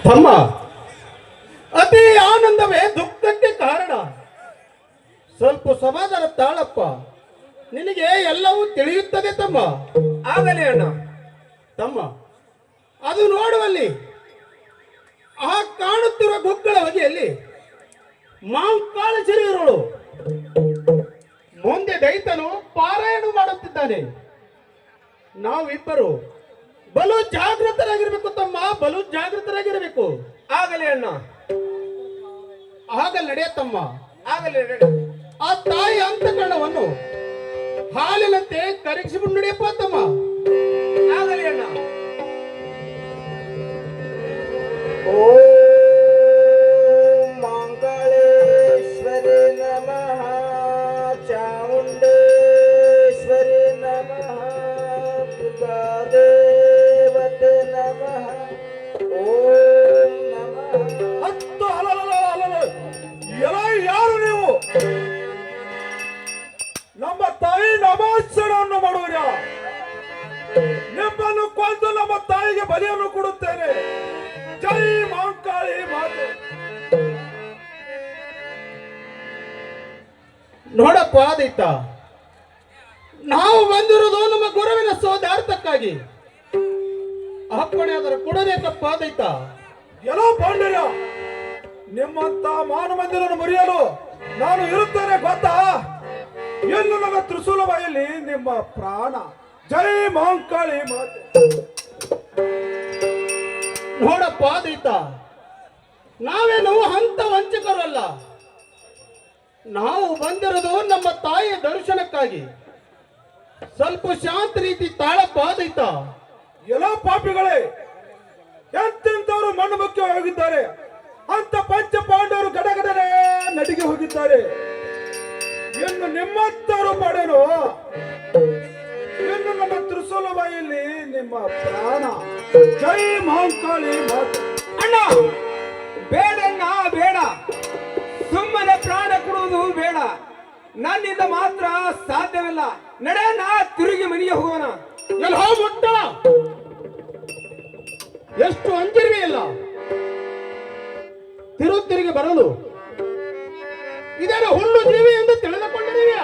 ತಮ್ಮ, ಅತಿ ಆನಂದವೇ ದುಃಖಕ್ಕೆ ಕಾರಣ. ಸ್ವಲ್ಪ ಸಮಾಧಾನ ತಾಳಪ್ಪ, ನಿನಗೆ ಎಲ್ಲವೂ ತಿಳಿಯುತ್ತದೆ ತಮ್ಮ. ಆಗಲಿ ಅಣ್ಣ. ತಮ್ಮ, ಅದು ನೋಡುವಲ್ಲಿ ಆ ಕಾಣುತ್ತಿರುವ ಗುಗ್ಗಳ ಬಗೆಯಲ್ಲಿ ಮಾಂಕಾಳ ಶರೀರಗಳು ಮುಂದೆ ದೈತನು ಪಾರಾಯಣ ಮಾಡುತ್ತಿದ್ದಾನೆ. ನಾವಿಬ್ಬರು ಬಲು ಜಾಗೃತರಾಗಿರ್ಬೇಕು ತಮ್ಮ, ಬಲು ಜಾಗೃತರಾಗಿರಬೇಕು. ಆಗಲಿ ಅಣ್ಣ. ಆಗಲ್ಲ ನಡೆಯತ್ತಮ್ಮ, ಆಗಲಿ ನಡೆ. ಆ ತಾಯಿ ಅಂತಃಕರಣವನ್ನು ಹಾಲಿನಂತೆ ಕರಗಿಸಿಬಿಟ್ಟು ನಡೆಯಪ್ಪ ತಮ್ಮ. ಆಗಲಿ ಅಣ್ಣ. ಓಂ ಮಂಗಳೇಶ್ವರಿ ನಮಃ, ಚಾಮುಂಡೇಶ್ವರಿ ನಮಃ, ದುರ್ಗಾದೇವತೆ ನಮಃ. ಓಂ ನಮಃ. ಹತ್ತು ಎಲ್ಲ ಯಾರು ನೀವು? ನಮ್ಮ ತಾಯಿ ನಮಾಚರಣೆಯನ್ನು ಮಾಡುವರ ನಿಮ್ಮನ್ನು ಕೊಂದು ನಮ್ಮ ತಾಯಿಗೆ ಬಲಿಯನ್ನು ಕೊಡುತ್ತೇನೆ. ಜೈ ಮಾಂಕಾಳಿ ಮಾತೆ. ನೋಡಪ್ಪ ಆದೈತ, ನಾವು ಬಂದಿರುವುದು ನಮ್ಮ ಗುರುವಿನ ಸೋದಾರ್ಥಕ್ಕಾಗಿ. ಅಪ್ಪಣೆ ಅದರ ಕೊಡಬೇಕಪ್ಪ ಆದೈತ. ಎಲ್ಲೋ ಪಾಂಡರ್ಯ, ನಿಮ್ಮಂತ ಮಾನ ಮಂದಿರನ್ನು ಮುರಿಯಲು ನಾನು ಇರುತ್ತೇನೆ ಗೊತ್ತಾ? ಎಂದು ನನ್ನ ತ್ರಿಶೂಲ ಬಾಯಲ್ಲಿ ನಿಮ್ಮ ಪ್ರಾಣ. ಜೈ ಮಾಂಕಾಳಿ ಮಾತೆ. ನೋಡಪ್ಪ ಆದೈತ, ನಾವೇನು ಹಂತ ವಂಚಕರಲ್ಲ. ನಾವು ಬಂದಿರೋದು ನಮ್ಮ ತಾಯಿಯ ದರ್ಶನಕ್ಕಾಗಿ. ಸ್ವಲ್ಪ ಶಾಂತ ರೀತಿ ತಾಳಪ್ಪ ಆದೈತ. ಎಲ್ಲ ಪಾಪಿಗಳೇ, ಎಂತೆಂತವರು ಮಣ್ಣು ಮುಖ್ಯ ಹೋಗಿದ್ದಾರೆ. ಅಂತ ಪಂಚ ಪಾಂಡವರು ಗಡಗಡನೆ ನಡಿಗೆ ಹೋಗಿದ್ದಾರೆ. ಇನ್ನು ನಿಮ್ಮಂತವರು ಪಡೆನು. ಇನ್ನು ನಮ್ಮ ತ್ರಿಶೂಲ ಬಾಯಲ್ಲಿ ನಿಮ್ಮ ಪ್ರಾಣ. ಜೈ ಮಹಾಕಾಳಿ ಮಾತೆ. ಅಣ್ಣ ಬೇಡಣ್ಣ, ಬೇಡ. ಸುಮ್ಮನೆ ಪ್ರಾಣ ಕೊಡುವುದು ಬೇಡ. ನನ್ನಿಂದ ಮಾತ್ರ ಸಾಧ್ಯವಿಲ್ಲ. ನಡೆಯಣ್ಣ, ತಿರುಗಿ ಮನೆಗೆ ಹೋಗೋಣ. ಎಲ್ಲ ಮುಟ್ಟ ಎಷ್ಟು ಅಂಜಿರುವೆಯಲ್ಲ ತಿರುಗಿ ಬರಲು. ಇದರ ಹುಲ್ಲು ಜೀವಿ ಎಂದು ತಿಳಿದುಕೊಂಡಿದೆಯಾ?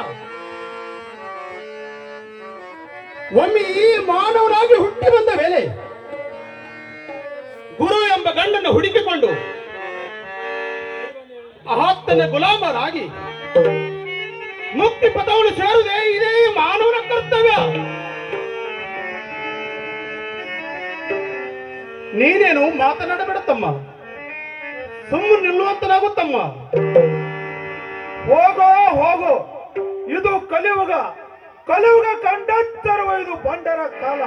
ಒಮ್ಮೆ ಈ ಮಾನವನಾಗಿ ಹುಟ್ಟಿ ಬಂದ ಮೇಲೆ ಗುರು ಎಂಬ ಗಂಡನ್ನು ಹುಡುಕಿಕೊಂಡು ಆತನ ಗುಲಾಮರಾಗಿ ಮುಕ್ತಿ ಪಥವನ್ನು ಸೇರುವುದೇ ಇದೇ ಮಾನವನ ಕರ್ತವ್ಯ. ನೀನೇನು ಮಾತನಾಡಬೇಡ ತಮ್ಮ, ಸುಮ್ಮನೆ ನಿಲ್ಲುವಂತನಾಗುತ್ತಮ್ಮ. ಹೋಗೋ ಹೋಗೋ, ಇದು ಕಲಿಯುಗ. ಕಲಿಯುಗ ಕಂಡತ್ತರುವ ಇದು ಬಂಡರ ಕಾಲ.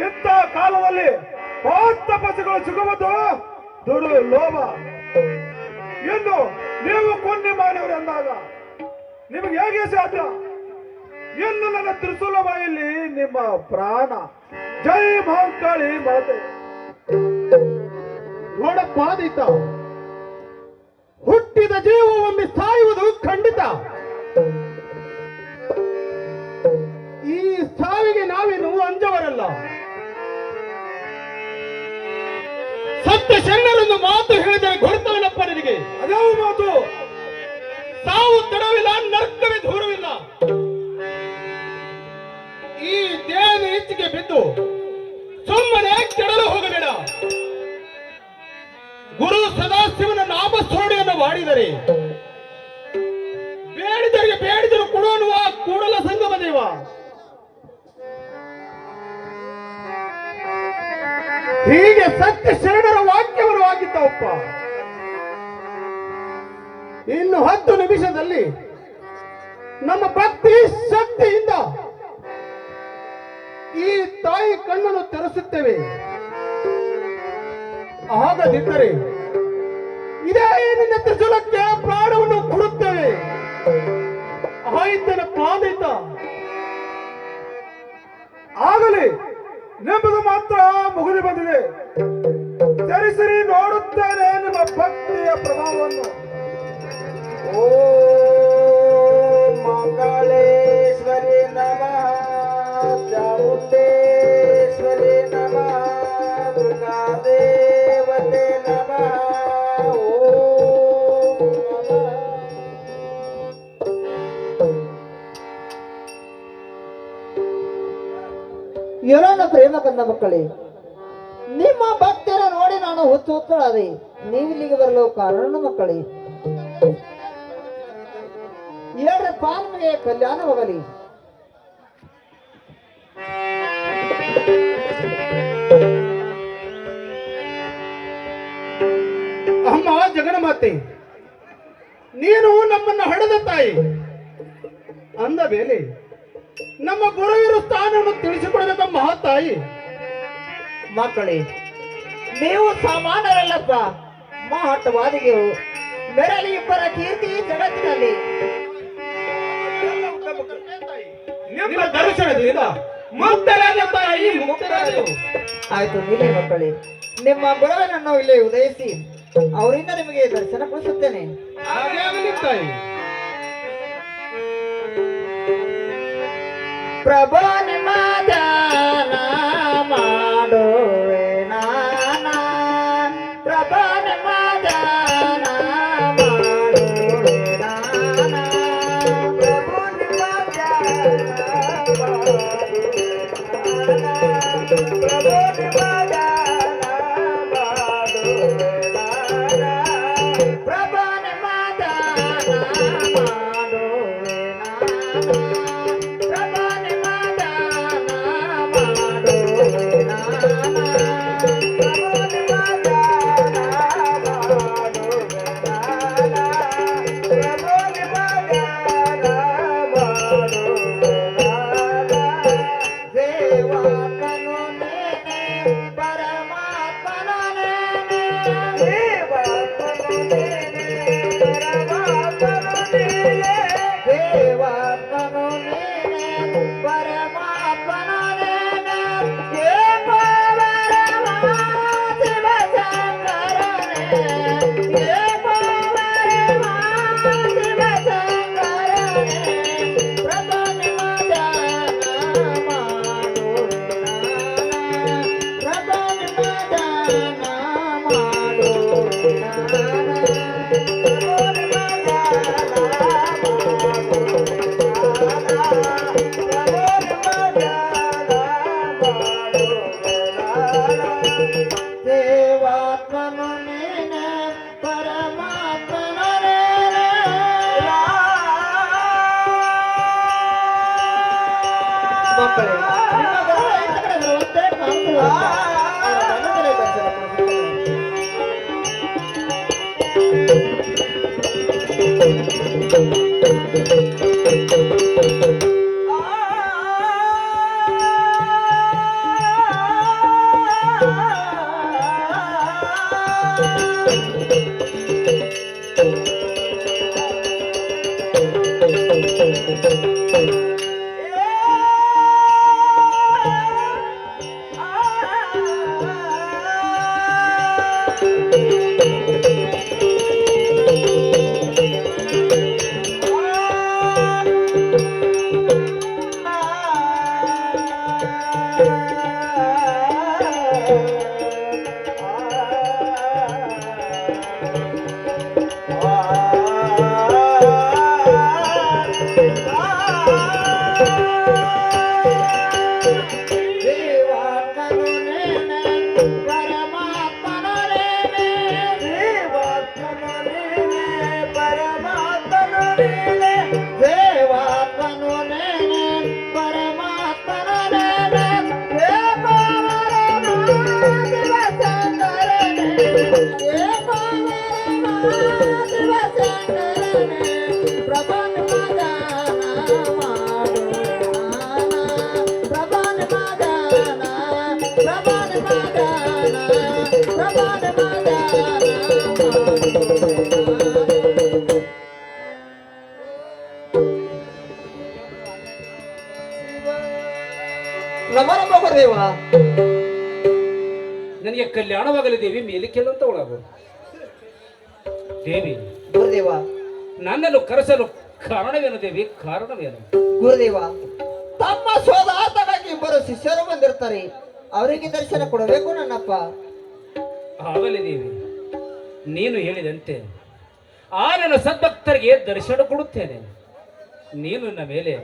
ಇಂಥ ಕಾಲದಲ್ಲಿ ಪಾತ ಪಸಿಗಳು ಸಿಗುವುದು ದುಡು ಲೋಭ. ಇನ್ನು ನೀವು ಕೊಂಡಿ ಮಾನವರೆಂದಾಗ ನಿಮಗೆ ಹೇಗೆ ಸಾಧ್ಯ? ಇನ್ನು ನನ್ನ ತ್ರಿಶೂಲ ಬಾಯಲ್ಲಿ ನಿಮ್ಮ ಪ್ರಾಣ. ಜೈ ಮಹಾಕಾಳಿ ಮಾತೆ. ನೋಡಪ್ಪ ಆದೀತ, ಹುಟ್ಟಿದ ಜೀವ ಒಮ್ಮೆ ಸಾಯುವುದು ಖಂಡಿತ. ಈ ಸಾವಿಗೆ ನಾವೇನು ಅಂಜವರಲ್ಲ. ಸತ್ಯ ಶರಣರೊಂದು ಮಾತು ಹೇಳಿದರೆ ಗೊತ್ತವನಪ್ಪ ನಿನಗೆ. ಅದ್ಯಾವ ಮಾತು? ಸಾವು ತಡವಿಲ್ಲ, ನರ್ಕವೇ ದೂರವಿಲ್ಲ. ಈ ದೇಹದ ಹೆಚ್ಚಿಗೆ ಬಿದ್ದು ಸುಮ್ಮನೆ ಕೆಡಲು ಹೋಗಬೇಡ. ಗುರು ಸದಾಶಿವನ ನಾಮಸ್ಮರಣೆಯನ್ನು ಮಾಡಿದರೆ ಬೇಡಿದರಿಗೆ ಬೇಡಿದರು ಕೊಡುವನುವ ಕೂಡಲ ಸಂಗಮ ದೇವ. ಹೀಗೆ ಸತ್ಯ ಶರಣರ ವಾಕ್ಯವನ್ನು ಆಗಿದ್ದವಪ್ಪ. ಇನ್ನು 10 ನಿಮಿಷದಲ್ಲಿ ನಮ್ಮ ಭಕ್ತಿ ಶಕ್ತಿಯಿಂದ ಈ ತಾಯಿ ಕಣ್ಣನ್ನು ತೆರೆಸುತ್ತೇವೆ. ಆಗದಿದ್ದರೆ ಇದೇ ನಿನ್ನ ತ್ರಿಶೂಲಕ್ಕೆ ಪ್ರಾಣವನ್ನು ಕೊಡುತ್ತೇವೆ. ಆಯ್ತನ ಪಾದೈತ. ಆಗಲಿ, ನಿಮ್ಮದು ಮಾತ್ರ ಮುಗಿದು ಬಂದಿದೆ. ಸರಿ ನೋಡುತ್ತೇನೆ ನಿಮ್ಮ ಭಕ್ತಿಯ ಪ್ರಭಾವವನ್ನು. ಓಂ ಮಂಗಳೇಶ್ವರಿ ನಮಃ, ಚಾಮುಂಡೇಶ್ವರಿ ನಮಃ, ದುರ್ಗಾದೇವಿ ಕಂದ ಮಕ್ಕಳೇ, ನಿಮ್ಮ ಭಕ್ತಿಯನ್ನು ನೋಡಿ ನಾನು ಹುಚ್ಚುತ್ತಳಾದೆ. ನೀವಿಲ್ಲಿಗೆ ಬರಲು ಕಾರಣ ಮಕ್ಕಳೇ, ಹೇಳ್ರಪ್ಪ, ನಿಮಗೆ ಕಲ್ಯಾಣವಾಗಲಿ. ಅಮ್ಮ ಜಗನ್ಮಾತೆ, ನೀನು ನಮ್ಮನ್ನು ಹಡೆದ ತಾಯಿ ಅಂದ ಮೇಲೆ ನಮ್ಮ ಗುರುವಿನ ಸ್ಥಾನವನ್ನು ತಿಳಿಸಿಕೊಡಬೇಕಮ್ಮ ತಾಯಿ. ಮಕ್ಕಳೇ, ನೀವು ಸಾಮಾನ್ಯರಲ್ಲಪ್ಪ, ಮಹತ್ವಾದಿಗಳು. ಮೆರಲಿ ಇಬ್ಬರ ಕೀರ್ತಿ ಜಗತ್ತಿನಲ್ಲಿ. ನಿಮ್ಮ ದರ್ಶನದಿಂದ ಮುಕ್ತರಾದ ತಾಯಿ ಮುಕ್ತರಾದರು. ಆಯ್ತು, ನಿಲ್ಲಿ ಮಕ್ಕಳೇ. ನಿಮ್ಮ ಗುರುವಿನನ್ನು ಇಲ್ಲಿ ಉದಯಿಸಿ ಅವರಿಂದ ನಿಮಗೆ ದರ್ಶನ ಕೊಡಿಸುತ್ತೇನೆ. ಹಾಗೆ ಆಗಲಿ ತಾಯಿ. ಪ್ರಭು ನಿಮ್ಮ ಧ್ಯಾನ ಮಾಡುವೆ ನಾನ, ಪ್ರಭು ನಿಮ್ಮ ಧ್ಯಾನ ಮಾಡುವೆ ನಾನ, ಪ್ರಭು ನಿಮ್ಮ ಧ್ಯಾನ ಮಾಡುವೆ ನಾನ, ಪ್ರಭು ನಿಮ್ಮ ಧ್ಯಾನ ಮಾಡುವೆ ನಾನ, ಪ್ರಭು ನಿಮ್ಮ ಧ್ಯಾನ ಮಾಡುವೆ ಮಕ್ಕಳೇ, ನಿಮ್ಮ ಗೌರವ ಈ ಕಡೆ ಬರುವಂತೆ ಕಾಣುತ್ತಿಲ್ಲ. ಅವರ ಮನದಲ್ಲಿ ದರ್ಶನ ದೇವ. ನನಗೆ ಕಲ್ಯಾಣವಾಗಲಿ ದೇವಿ, ಮೇಲೆ ಕೆಲಂತ ಒಳಗು ದೇವಿ. ಗುರುದೇವ, ನನ್ನನ್ನು ಕರೆಸಲು ಕಾರಣವೇನು ದೇವಿ? ಕಾರಣವೇನು? ಗುರುದೇವ, ತಮ್ಮ ಶೋಧಾರ್ಥವಾಗಿ ಇಬ್ಬರು ಶಿಷ್ಯರು ಬಂದಿರ್ತಾರೆ, ಅವರಿಗೆ ದರ್ಶನ ಕೊಡಬೇಕು ನನ್ನಪ್ಪ. ಆಗಲಿ ದೇವಿ, ನೀನು ಹೇಳಿದಂತೆ ಆ ನನ್ನ ಸದ್ಭಕ್ತರಿಗೆ ದರ್ಶನ ಕೊಡುತ್ತೇನೆ. ನೀನು ನನ್ನ ಮೇಲೆ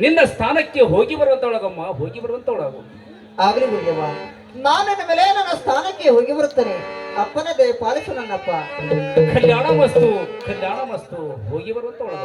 ನಿನ್ನ ಸ್ಥಾನಕ್ಕೆ ಹೋಗಿ ಬರುವಂತವಳಗಮ್ಮ, ಹೋಗಿ ಬರುವಂತವಳಗು. ಆಗಲಿ ಗುರುದೇವ, ನಾನು ನನ್ನ ಮೇಲೆ ನನ್ನ ಸ್ಥಾನಕ್ಕೆ ಹೋಗಿ ಬರುತ್ತೇನೆ. ಅಪ್ಪನ ದಯ ಪಾಲಿಸು ನನ್ನಪ್ಪ. ಕಲ್ಯಾಣ ಮಸ್ತು, ಕಲ್ಯಾಣ ಮಸ್ತು. ಹೋಗಿ ಬರುವಂತ ಒಳಗ